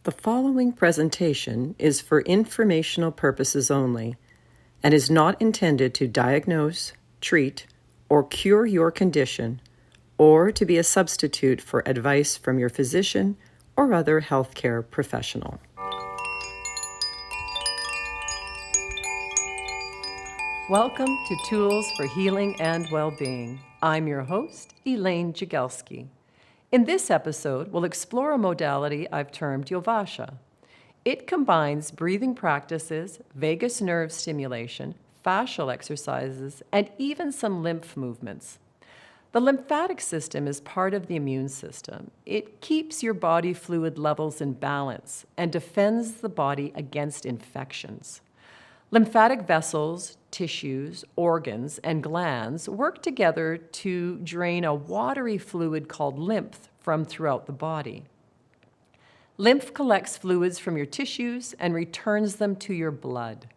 The following presentation is for informational purposes only and is not intended to diagnose, treat, or cure your condition, or to be a substitute for advice from your physician or other healthcare professional. Welcome to Tools for Healing and Wellbeing. I'm your host, Elaine Jagelski. In this episode, we'll explore a modality I've termed Yovasha. It combines breathing practices, vagus nerve stimulation, fascial exercises, and even some lymph movements. The lymphatic system is part of the immune system. It keeps your body fluid levels in balance and defends the body against infections. Lymphatic vessels, tissues, organs, and glands work together to drain a watery fluid called lymph from throughout the body. Lymph collects fluids from your tissues and returns them to your blood.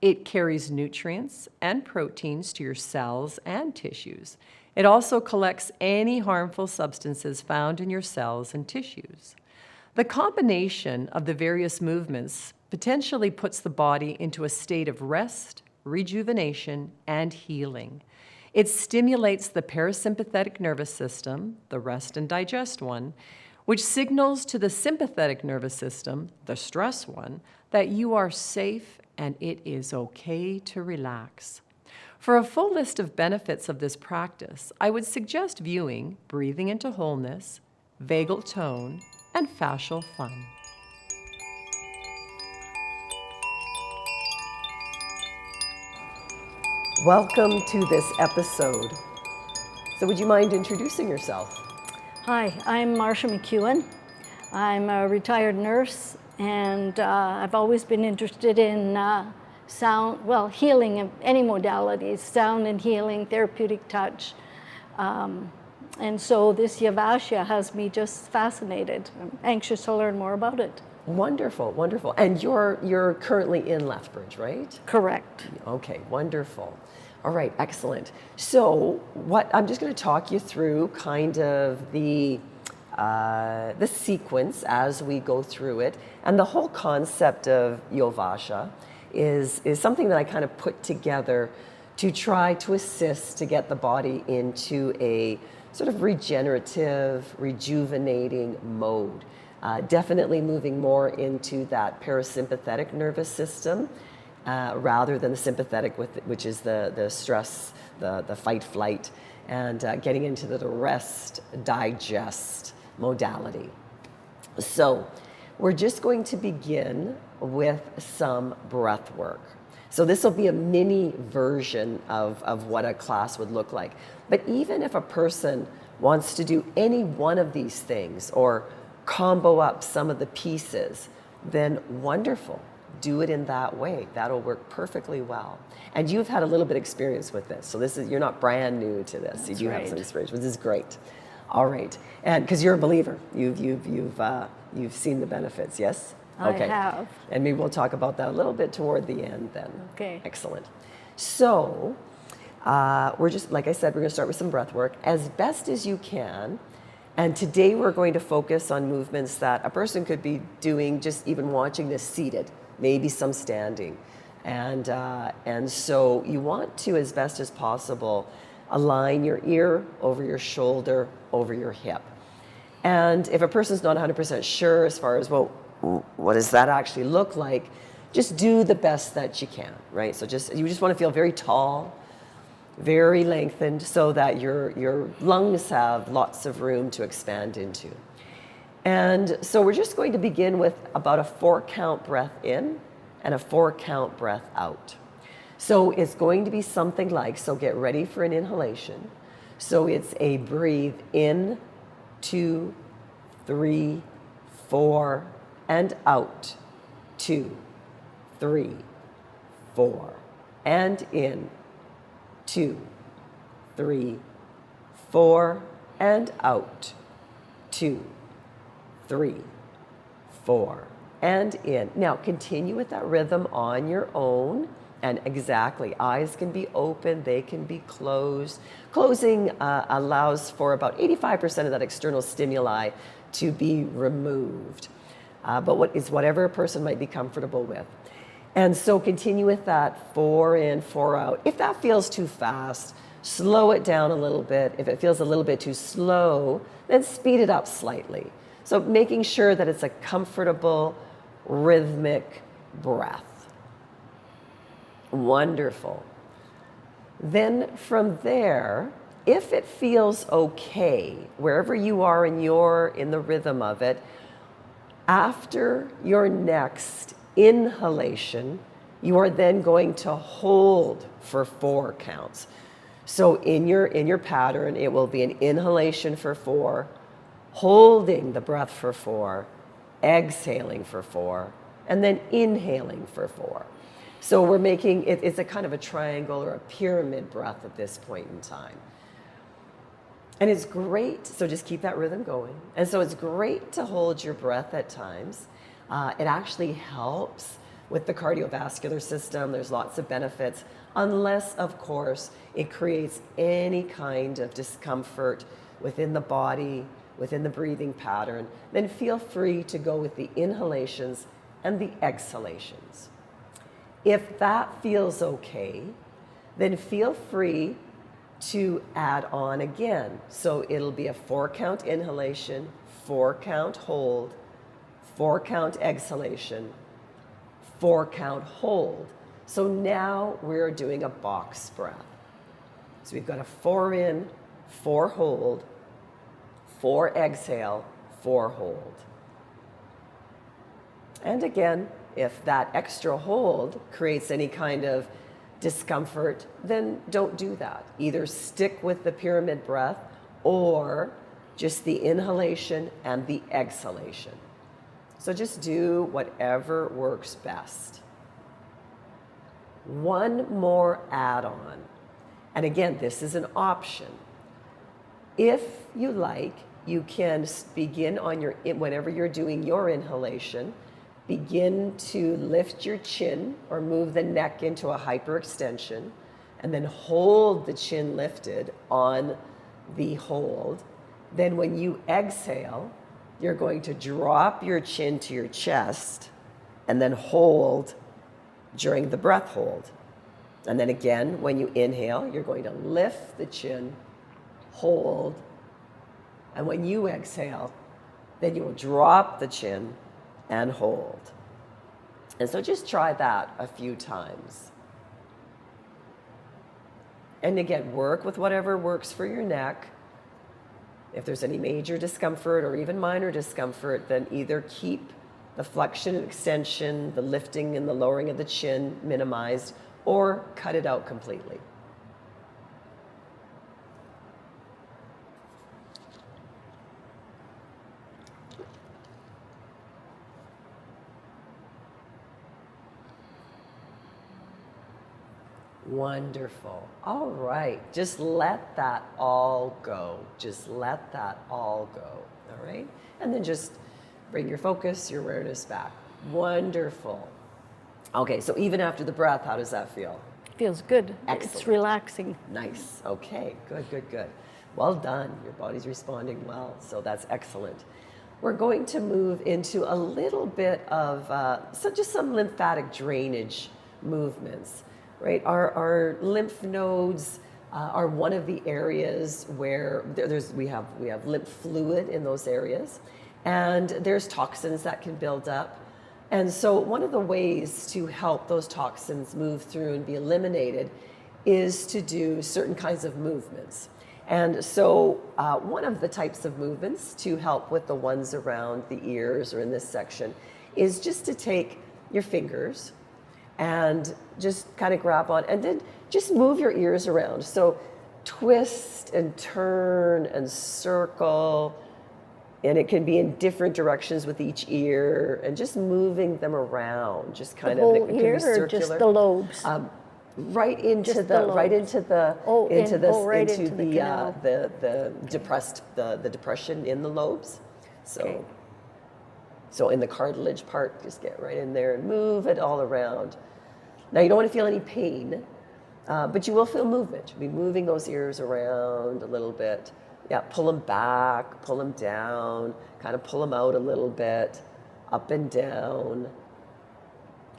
It carries nutrients and proteins to your cells and tissues. It also collects any harmful substances found in your cells and tissues. The combination of the various movements potentially puts the body into a state of rest, rejuvenation, and healing. It stimulates the parasympathetic nervous system, the rest and digest one, which signals to the sympathetic nervous system, the stress one, that you are safe and it is okay to relax. For a full list of benefits of this practice, I would suggest viewing Breathing into Wholeness, Vagal Tone, and Fascial Fun. Welcome to this episode. So would you mind introducing yourself? Hi, I'm Marsha McEwen. I'm a retired nurse, and I've always been interested in healing of any modalities, sound and healing, therapeutic touch. And so this Yovasha has me just fascinated. I'm anxious to learn more about it. Wonderful, wonderful. And you're currently in Lethbridge, right? Correct. Okay, wonderful. All right, excellent. So I'm just going to talk you through kind of the sequence as we go through it. And the whole concept of Yovasha is something that I kind of put together to try to assist to get the body into a sort of regenerative, rejuvenating mode. Definitely moving more into that parasympathetic nervous system rather than the sympathetic, which is the stress, the fight, flight, and getting into the rest, digest modality. So we're just going to begin with some breath work. So this will be a mini version of what a class would look like. But even if a person wants to do any one of these things or combo up some of the pieces, then wonderful. Do it in that way. That'll work perfectly well. And you've had a little bit of experience with this. So you're not brand new to this. That's you do right. have some experience, which is great. All right. And because you're a believer, you've seen the benefits, yes? Okay. I have. And maybe we'll talk about that a little bit toward the end then. Okay. Excellent. So we're just, like I said, we're going to start with some breath work as best as you can. And today we're going to focus on movements that a person could be doing just even watching this seated, maybe some standing. And so you want to, as best as possible, align your ear over your shoulder, over your hip. And if a person's not 100% sure as far as, well, what does that actually look like, just do the best that you can, right? So you just want to feel very tall, very lengthened, so that your lungs have lots of room to expand into. And so we're just going to begin with about a 4-count breath in and a 4-count breath out. So it's going to be something like, so get ready for an inhalation. So it's a breathe in, 2, 3, 4, and out, 2, 3, 4, and in, 2, 3, 4, and out, 2, 3, 4, and in. Now continue with that rhythm on your own. And exactly, eyes can be open, they can be closed. Closing allows for about 85% of that external stimuli to be removed. But whatever a person might be comfortable with. And so continue with that 4 in, 4 out. If that feels too fast, slow it down a little bit. If it feels a little bit too slow, then speed it up slightly. So making sure that it's a comfortable, rhythmic breath. Wonderful. Then from there, if it feels okay, wherever you are and you're in the rhythm of it, after your next inhalation, you are then going to hold for 4 counts. So in your pattern, it will be an inhalation for 4, holding the breath for 4, exhaling for 4, and then inhaling for 4. So we're making it's a kind of a triangle or a pyramid breath at this point in time. And it's great, so just keep that rhythm going. And so it's great to hold your breath at times. It actually helps with the cardiovascular system. There's lots of benefits, unless, of course, it creates any kind of discomfort within the body, within the breathing pattern. Then feel free to go with the inhalations and the exhalations. If that feels okay, then feel free to add on again. So it'll be a 4 count inhalation, 4 count hold, 4 count exhalation, 4 count hold. So now we're doing a box breath. So we've got a 4 in, 4 hold, 4 exhale, 4 hold. And again, if that extra hold creates any kind of discomfort, then don't do that. Either stick with the pyramid breath or just the inhalation and the exhalation. So just do whatever works best. One more add-on. And again, this is an option. If you like, you can begin on whenever you're doing your inhalation, begin to lift your chin or move the neck into a hyperextension, and then hold the chin lifted on the hold. Then when you exhale, you're going to drop your chin to your chest and then hold during the breath hold. And then again, when you inhale, you're going to lift the chin, hold, and when you exhale, then you will drop the chin and hold. And so just try that a few times. And again, work with whatever works for your neck. If there's any major discomfort or even minor discomfort, then either keep the flexion and extension, the lifting and the lowering of the chin minimized, or cut it out completely. Wonderful. All right. Just let that all go. Just let that all go. All right. And then just bring your focus, your awareness back. Wonderful. Okay. So even after the breath, how does that feel? Feels good. Excellent. It's relaxing. Nice. Okay. Good, good, good. Well done. Your body's responding well. So that's excellent. We're going to move into a little bit of just some lymphatic drainage movements. Right, our lymph nodes are one of the areas where we have lymph fluid in those areas, and there's toxins that can build up. And so one of the ways to help those toxins move through and be eliminated is to do certain kinds of movements. And so one of the types of movements to help with the ones around the ears or in this section is just to take your fingers and just kind of grab on, and then just move your ears around. So twist and turn and circle, and it can be in different directions with each ear, and just moving them around, just kind the whole of, it ear can be circular. or just the lobes? Right into Just the the right lobes. into the Right into the the canal. the depression in the lobes. So. Okay. So in the cartilage part, just get right in there and move it all around. Now you don't want to feel any pain, but you will feel movement. You'll be moving those ears around a little bit. Yeah, pull them back, pull them down, kind of pull them out a little bit, up and down.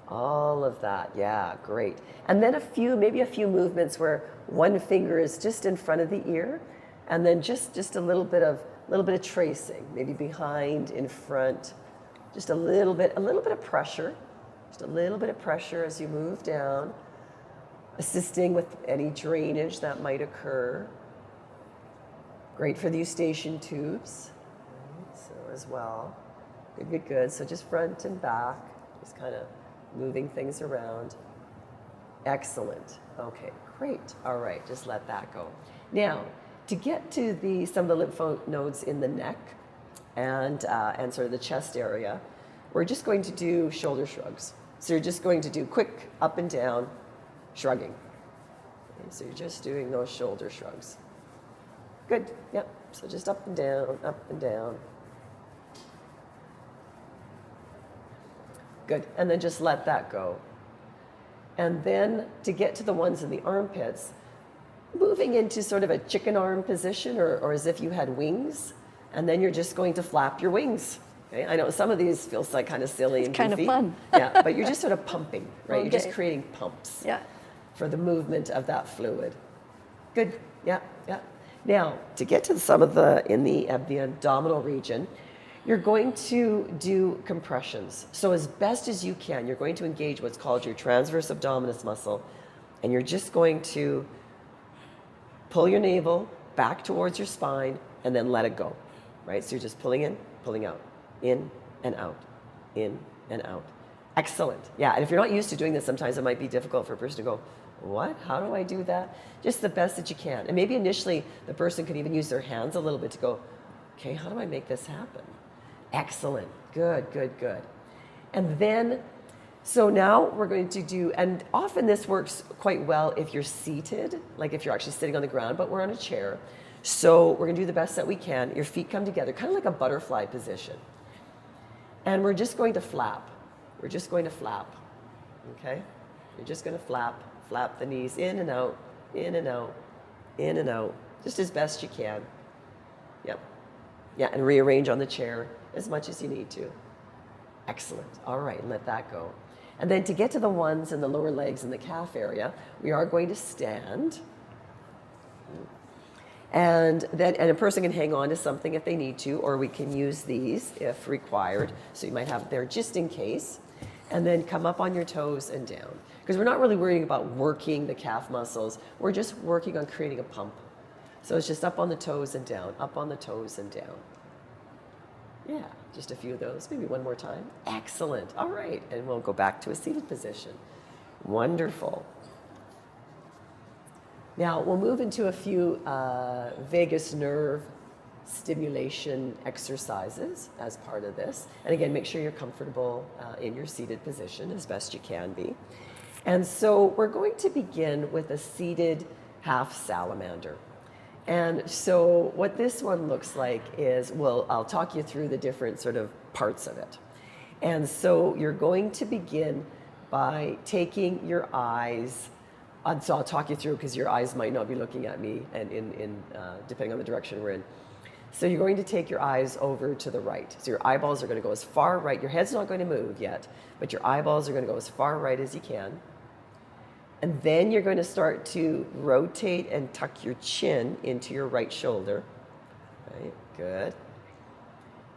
All of that, yeah, great. And then maybe a few movements where one finger is just in front of the ear, and then just a little bit of tracing, maybe behind, in front, just a little bit of pressure, just a little bit of pressure as you move down, assisting with any drainage that might occur. Great for the eustachian tubes, so as well. Good, good, good. So just front and back, just kind of moving things around. Excellent. Okay, great. All right, just let that go. Now, to get to some of the lymph nodes in the neck and sort of the chest area, we're just going to do shoulder shrugs. So you're just going to do quick up and down shrugging. Okay, so you're just doing those shoulder shrugs. Good. Yep. So just up and down, up and down. Good. And then just let that go. And then to get to the ones in the armpits, moving into sort of a chicken arm position or as if you had wings. And then you're just going to flap your wings. Okay? I know some of these feels like kind of silly and kind goofy. of fun. Yeah, but you're just sort of pumping, right? Okay. You're just creating pumps Yeah. for the movement of that fluid. Good. Yeah, yeah. Now, to get to some of in the abdominal region, you're going to do compressions. So as best as you can, you're going to engage what's called your transverse abdominis muscle, and you're just going to pull your navel back towards your spine and then let it go, right? So you're just pulling in, pulling out, in and out, in and out. Excellent. Yeah, and if you're not used to doing this, sometimes it might be difficult for a person to go, what? How do I do that? Just the best that you can. And maybe initially the person could even use their hands a little bit to go, okay, how do I make this happen? Excellent. Good, good, good. And then, so now we're going to do, and often this works quite well if you're seated, like if you're actually sitting on the ground, but we're on a chair. So we're going to do the best that we can. Your feet come together, kind of like a butterfly position. And we're just going to flap. We're just going to flap. Okay? You're just going to flap the knees in and out, in and out, in and out, just as best you can. Yep. Yeah, and rearrange on the chair as much as you need to. Excellent. All right, let that go. And then to get to the ones in the lower legs and the calf area, we are going to stand. And a person can hang on to something if they need to, or we can use these if required. So you might have it there just in case. And then come up on your toes and down. Because we're not really worrying about working the calf muscles. We're just working on creating a pump. So it's just up on the toes and down, up on the toes and down. Yeah, just a few of those. Maybe one more time. Excellent. All right. And we'll go back to a seated position. Wonderful. Now, we'll move into a few vagus nerve stimulation exercises as part of this. And again, make sure you're comfortable in your seated position as best you can be. And so we're going to begin with a seated half salamander. And so what this one looks like is, I'll talk you through the different sort of parts of it. And so you're going to begin by taking your eyes, so I'll talk you through because your eyes might not be looking at me and depending on the direction we're in. So you're going to take your eyes over to the right. So your eyeballs are going to go as far right. Your head's not going to move yet, but your eyeballs are going to go as far right as you can. And then you're going to start to rotate and tuck your chin into your right shoulder. Right, good.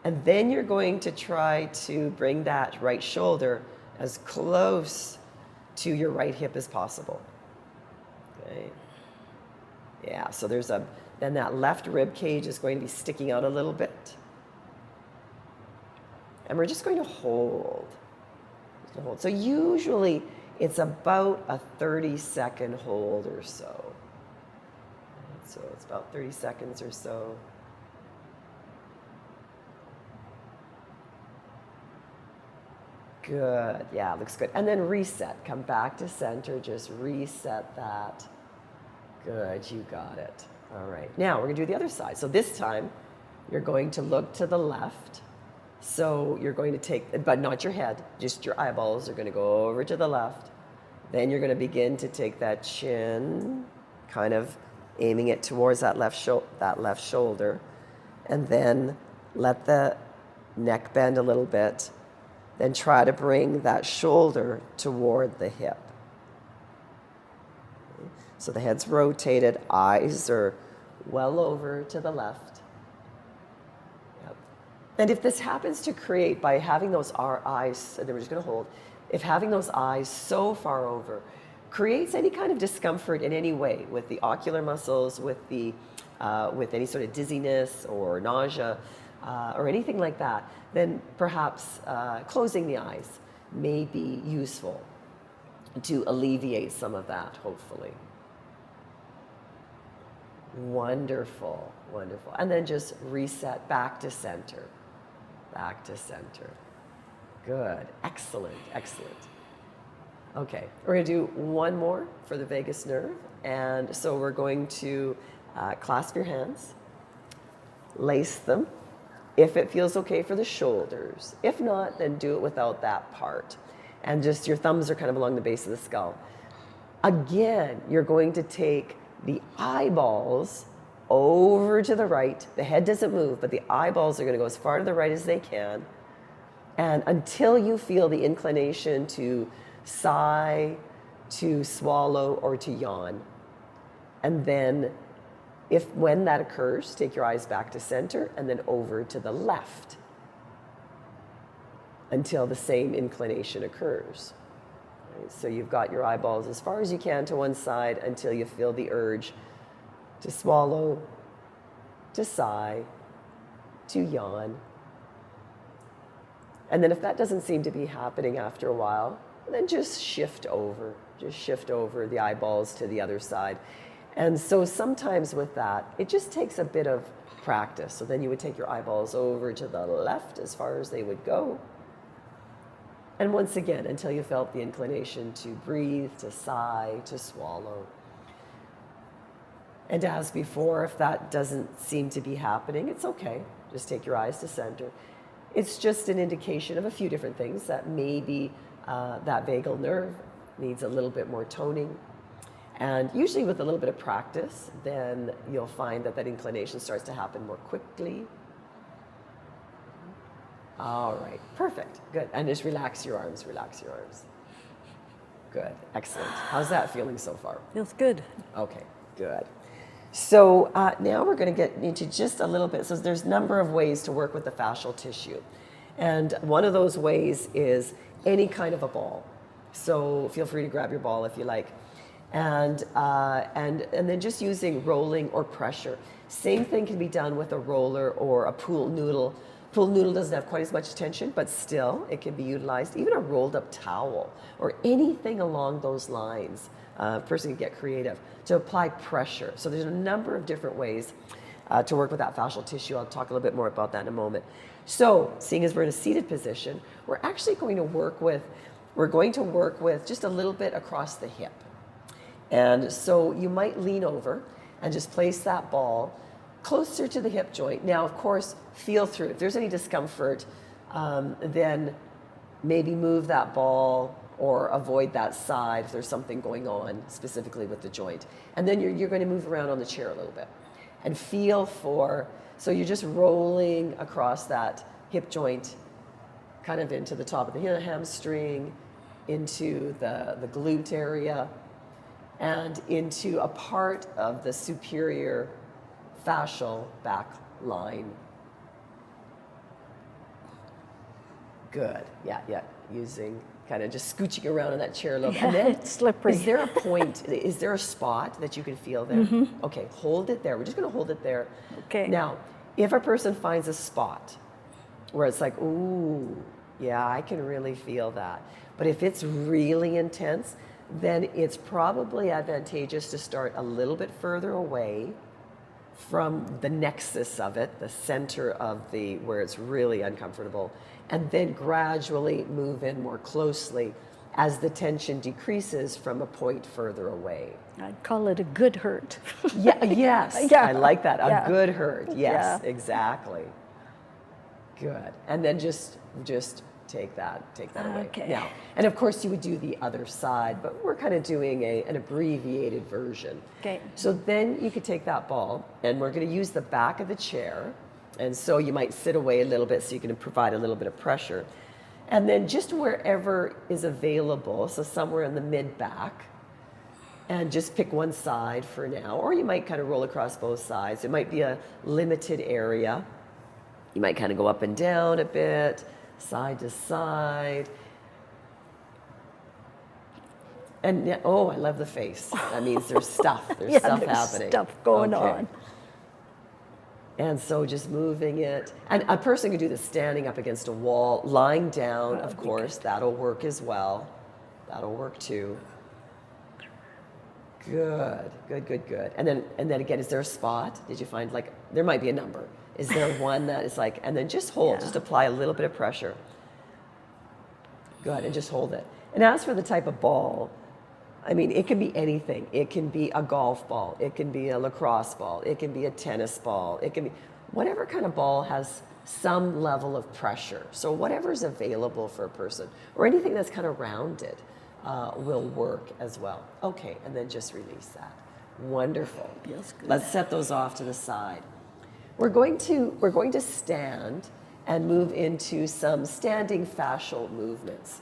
And then you're going to try to bring that right shoulder as close to your right hip as possible. Okay. Yeah, so then that left rib cage is going to be sticking out a little bit. And we're just going to hold. So usually it's about a 30-second hold or so. So it's about 30 seconds or so. Good, yeah, looks good. And then reset, come back to center, just reset that. Good, you got it. All right, now we're gonna do the other side. So this time, you're going to look to the left. So you're going to take, but not your head, just your eyeballs are gonna go over to the left, Then you're going to begin to take that chin, kind of aiming it towards that left shoulder, and then let the neck bend a little bit. Then try to bring that shoulder toward the hip. So the head's rotated, eyes are well over to the left. Yep. And if this happens to create, by having those eyes, and then we're just going to hold, if having those eyes so far over creates any kind of discomfort in any way with the ocular muscles, with any sort of dizziness or nausea, or anything like that, then perhaps closing the eyes may be useful to alleviate some of that, hopefully. Wonderful, wonderful. And then just reset back to center. Back to center. Good. Excellent, excellent. Okay, we're going to do one more for the vagus nerve. And so we're going to clasp your hands, lace them, if it feels okay for the shoulders. If not, then do it without that part. And just your thumbs are kind of along the base of the skull. Again, you're going to take the eyeballs over to the right. The head doesn't move, but the eyeballs are going to go as far to the right as they can. And until you feel the inclination to sigh, to swallow, or to yawn. And then when that occurs, take your eyes back to center and then over to the left until the same inclination occurs. Right? So you've got your eyeballs as far as you can to one side until you feel the urge to swallow, to sigh, to yawn. And then if that doesn't seem to be happening after a while, then just shift over the eyeballs to the other side. And so sometimes with that, it just takes a bit of practice. So then you would take your eyeballs over to the left as far as they would go. And once again, until you felt the inclination to breathe, to sigh, to swallow. And as before, if that doesn't seem to be happening, it's okay. Just take your eyes to center. It's just an indication of a few different things that maybe that vagal nerve needs a little bit more toning. And usually with a little bit of practice, then you'll find that inclination starts to happen more quickly. All right, perfect, good. And just relax your arms, relax your arms. Good, excellent. How's that feeling so far? Feels good. Okay, good. So now we're going to get into just a little bit. So there's a number of ways to work with the fascial tissue. And one of those ways is any kind of a ball. So feel free to grab your ball if you like. And then just using rolling or pressure. Same thing can be done with a roller or a pool noodle. Pool noodle doesn't have quite as much tension, but still it can be utilized. Even a rolled up towel or anything along those lines. A person can get creative to apply pressure. So there's a number of different ways to work with that fascial tissue. I'll talk a little bit more about that in a moment. So seeing as we're in a seated position, we're actually going to work with just a little bit across the hip. And so you might lean over and just place that ball closer to the hip joint. Now, of course, feel through. If there's any discomfort, then maybe move that ball or avoid that side if there's something going on specifically with the joint. And then you're going to move around on the chair a little bit and feel so you're just rolling across that hip joint, kind of into the top of the hamstring, into the glute area, and into a part of the superior fascial back line. Good, yeah, using kind of just scooching around in that chair a little bit. And then it's slippery. Is there a point, is there a spot that you can feel there? Mm-hmm. Okay, hold it there. We're just going to hold it there. Okay. Now, if a person finds a spot where it's like, ooh, yeah, I can really feel that. But if it's really intense, then it's probably advantageous to start a little bit further away from the nexus of it, the center of where it's really uncomfortable, and then gradually move in more closely as the tension decreases from a point further away. I'd call it a good hurt. Yes, Yeah. I like that, Yeah. a good hurt, yes, Yeah. exactly. Good, and then just take that away. Okay. Now, and of course you would do the other side, but we're kind of doing an abbreviated version. Okay. So then you could take that ball, and we're going to use the back of the chair, and so you might sit away a little bit so you can provide a little bit of pressure. And then just wherever is available, so somewhere in the mid-back, and just pick one side for now, or you might kind of roll across both sides. It might be a limited area. You might kind of go up and down a bit, side to side. And yeah, oh, I love the face. That means there's stuff. There's stuff there's happening. Stuff going on. And so just moving it. And a person could do this standing up against a wall, lying down, of course. That'll work as well. That'll work too. Good, good, good, good. And then again, is there a spot? Did you find, like, there might be a number. Is there one that is like, and then just hold, just apply a little bit of pressure. Good, and just hold it. And as for the type of ball, I mean, it can be anything. It can be a golf ball. It can be a lacrosse ball. It can be a tennis ball. It can be whatever kind of ball has some level of pressure. So whatever's available for a person, or anything that's kind of rounded, will work as well. Okay, and then just release that. Wonderful. Feels good. Let's set those off to the side. We're going to stand and move into some standing fascial movements.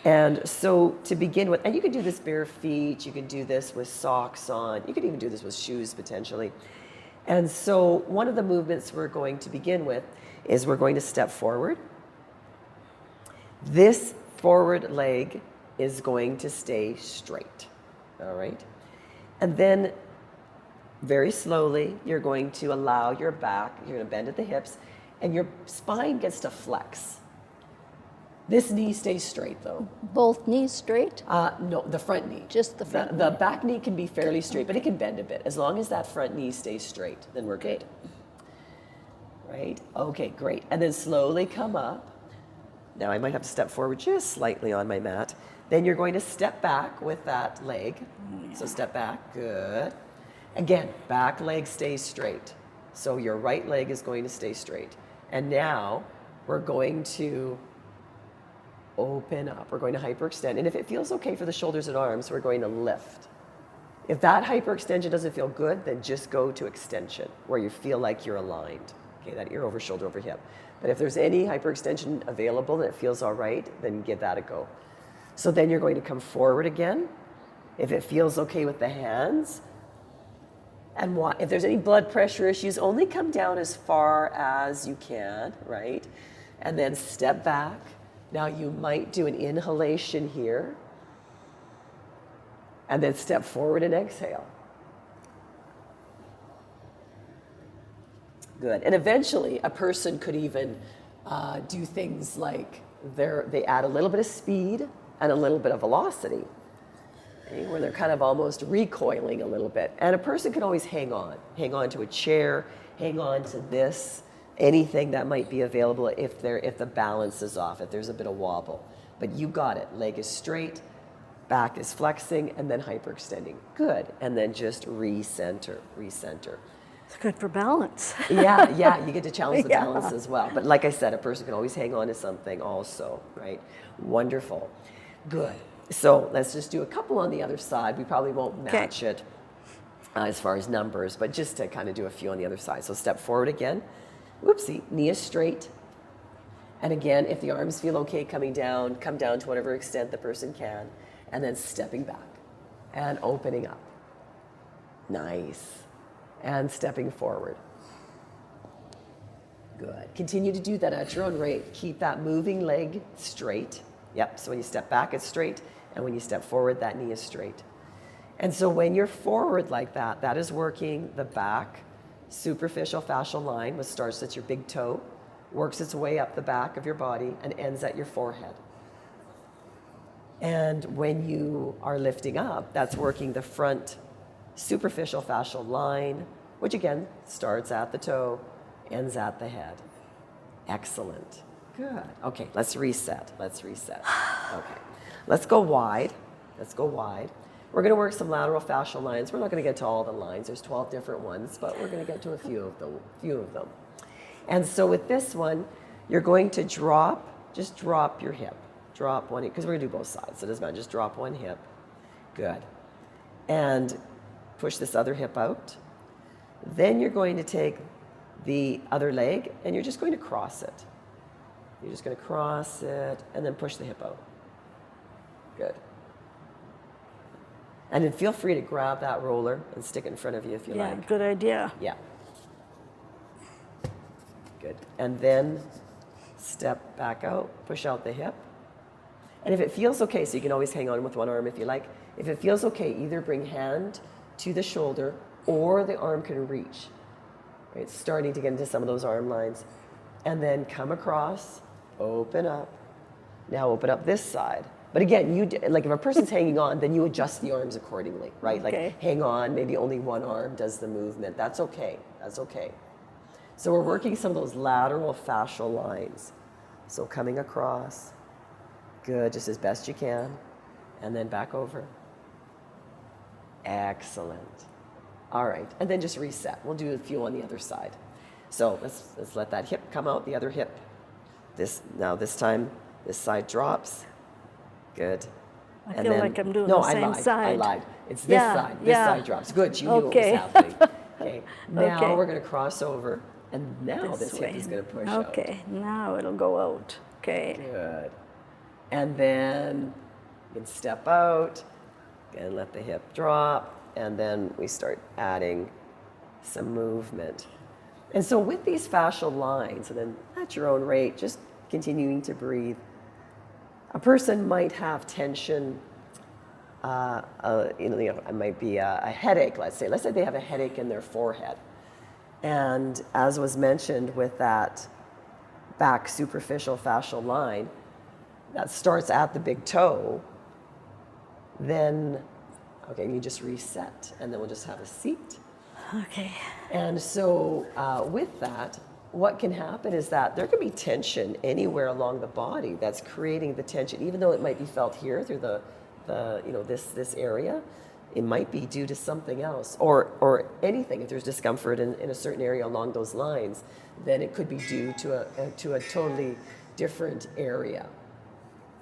And so to begin with, and you can do this bare feet, you can do this with socks on, you could even do this with shoes potentially. And so one of the movements we're going to begin with is we're going to step forward. This forward leg is going to stay straight, all right? And then very slowly, you're going to allow your back, you're going to bend at the hips, and your spine gets to flex. This knee stays straight though. Both knees straight? No, the front knee. Just the front The back knee can be fairly straight, but it can bend a bit. As long as that front knee stays straight, then we're good. Right? Okay, great. And then slowly come up. Now I might have to step forward just slightly on my mat. Then you're going to step back with that leg. So step back, good. Again, back leg stays straight. So your right leg is going to stay straight. And now we're going to open up. We're going to hyperextend. And if it feels okay for the shoulders and arms, we're going to lift. If that hyperextension doesn't feel good, then just go to extension, where you feel like you're aligned. Okay, that ear over shoulder over hip. But if there's any hyperextension available that feels all right, then give that a go. So then you're going to come forward again. If it feels okay with the hands, and if there's any blood pressure issues, only come down as far as you can, right? And then step back. Now you might do an inhalation here, and then step forward and exhale. Good. And eventually, a person could even do things like they add a little bit of speed and a little bit of velocity, okay, where they're kind of almost recoiling a little bit. And a person can always hang on to a chair, hang on to this, anything that might be available if the balance is off, if there's a bit of wobble. But you got it. Leg is straight, back is flexing, and then hyperextending. Good. And then just recenter. It's good for balance. Yeah, you get to challenge the Yeah. balance as well. But like I said, a person can always hang on to something also, right? Wonderful. Good. So let's just do a couple on the other side. We probably won't match it as far as numbers, but just to kind of do a few on the other side. So step forward again. Whoopsie, knee is straight. And again, if the arms feel okay coming down, come down to whatever extent the person can, and then stepping back and opening up. Nice. And stepping forward. Good. Continue to do that at your own rate. Keep that moving leg straight. Yep, so when you step back, it's straight, and when you step forward, that knee is straight. And so when you're forward like that, that is working the back superficial fascial line, which starts at your big toe, works its way up the back of your body, and ends at your forehead. And when you are lifting up, that's working the front superficial fascial line, which again starts at the toe, ends at the head. Excellent. Good. Okay, let's reset. Okay. Let's go wide. We're going to work some lateral fascial lines. We're not going to get to all the lines. There's 12 different ones, but we're going to get to a few of them. And so with this one, you're going to drop just drop your hip. Drop one hip, because we're going to do both sides, so it doesn't matter. Just drop one hip. Good. And push this other hip out. Then you're going to take the other leg, and you're just going to cross it. You're just going to cross it, and then push the hip out. Good. And then feel free to grab that roller and stick it in front of you if you Yeah, like. good idea. Yeah. Good. And then step back out, push out the hip. And if it feels okay, so you can always hang on with one arm if you like. If it feels okay, either bring hand to the shoulder or the arm can reach. Right? Starting to get into some of those arm lines. And then come across, open up. Now open up this side. But again, like if a person's hanging on, then you adjust the arms accordingly, right? Okay. Like hang on, maybe only one arm does the movement. That's okay. That's okay. So we're working some of those lateral fascial lines. So coming across, good, just as best you can, and then back over. Excellent. All right, and then just reset. We'll do a few on the other side. So let's let that hip come out, the other hip. Now this time, this side drops. Good. I feel like I'm doing the same side. I lied. It's this side. This side drops. Good. You knew what was Okay. happening. Okay. Now Okay. we're going to cross over, and now this hip way. is going to push out. Okay, now it'll go out. Okay. Good. And then you can step out and let the hip drop, and then we start adding some movement. And so with these fascial lines, and then at your own rate, just continuing to breathe, a person might have tension, it might be a headache, let's say. Let's say they have a headache in their forehead. And as was mentioned with that back superficial fascial line, that starts at the big toe, then, okay, you just reset, and then we'll just have a seat. Okay. And so with that, what can happen is that there can be tension anywhere along the body that's creating the tension, even though it might be felt here through this area. It might be due to something else, or anything. If there's discomfort in a certain area along those lines, then it could be due to a totally different area,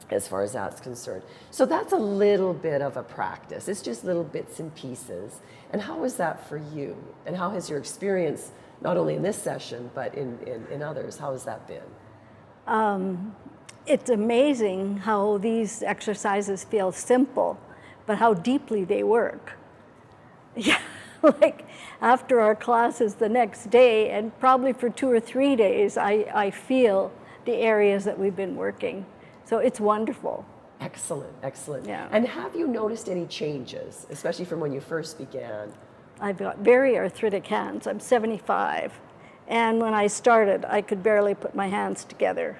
as far as that's concerned. So that's a little bit of a practice. It's just little bits and pieces. And how is that for you? And how has your experience, not only in this session, but in others, how has that been? It's amazing how these exercises feel simple, but how deeply they work. Yeah, like after our classes the next day, and probably for 2 or 3 days, I feel the areas that we've been working. So it's wonderful. Excellent, excellent. Yeah. And have you noticed any changes, especially from when you first began? I've got very arthritic hands. I'm 75. And when I started, I could barely put my hands together.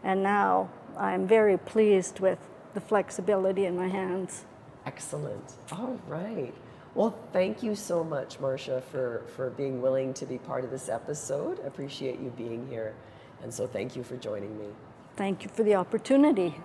And now I'm very pleased with the flexibility in my hands. Excellent. All right. Well, thank you so much, Marcia, for being willing to be part of this episode. I appreciate you being here. And so thank you for joining me. Thank you for the opportunity.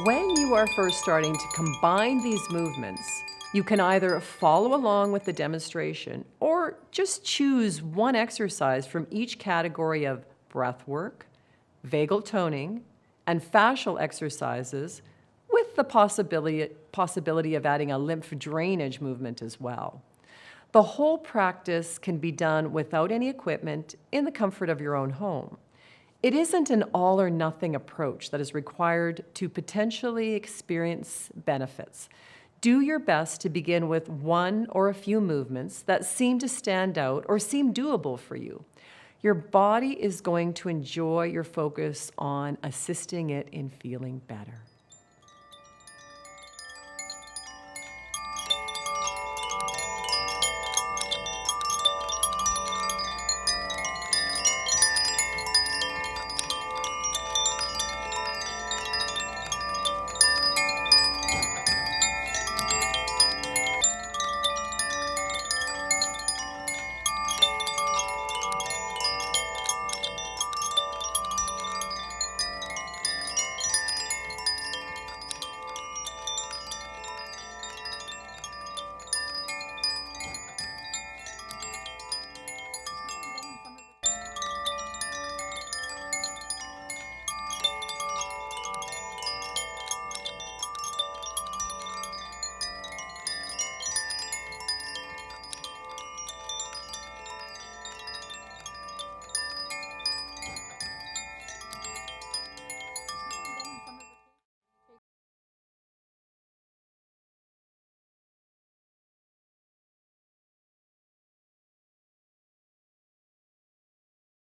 When you are first starting to combine these movements, you can either follow along with the demonstration or just choose one exercise from each category of breath work, vagal toning, and fascial exercises, with the possibility of adding a lymph drainage movement as well. The whole practice can be done without any equipment in the comfort of your own home. It isn't an all or nothing approach that is required to potentially experience benefits. Do your best to begin with one or a few movements that seem to stand out or seem doable for you. Your body is going to enjoy your focus on assisting it in feeling better.